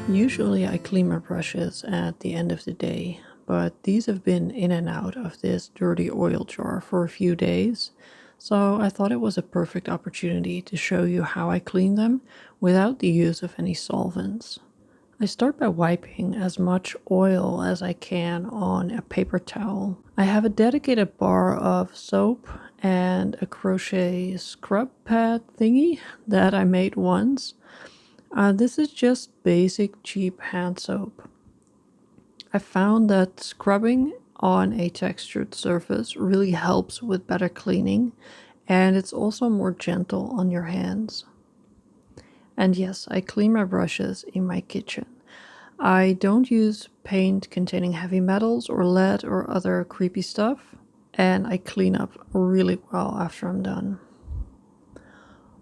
Usually I clean my brushes at the end of the day, but these have been in and out of this dirty oil jar for a few days, so I thought it was a perfect opportunity to show you how I clean them without the use of any solvents. I start by wiping as much oil as I can on a paper towel. I have a dedicated bar of soap and a crochet scrub pad thingy that I made once. This is just basic cheap hand soap. I found that scrubbing on a textured surface really helps with better cleaning, and it's also more gentle on your hands. And yes, I clean my brushes in my kitchen. I don't use paint containing heavy metals or lead or other creepy stuff, and I clean up really well after I'm done.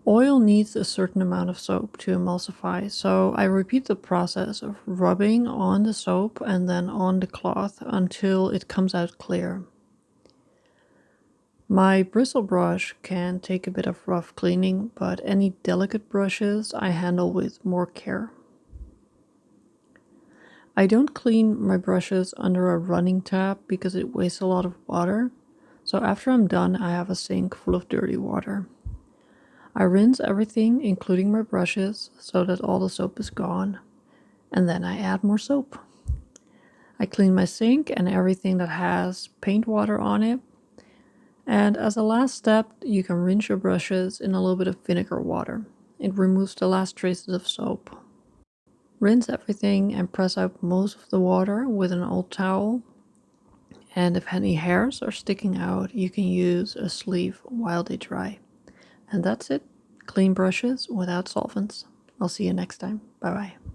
Oil needs a certain amount of soap to emulsify, so I repeat the process of rubbing on the soap and then on the cloth until it comes out clear. My bristle brush can take a bit of rough cleaning, but any delicate brushes I handle with more care. I don't clean my brushes under a running tap because it wastes a lot of water, so after I'm done I have a sink full of dirty water. I rinse everything, including my brushes, so that all the soap is gone, and then I add more soap. I clean my sink and everything that has paint water on it, and as a last step, you can rinse your brushes in a little bit of vinegar water. It removes the last traces of soap. Rinse everything and press out most of the water with an old towel, and if any hairs are sticking out, you can use a sleeve while they dry. And that's it. Clean brushes without solvents. I'll see you next time. Bye bye.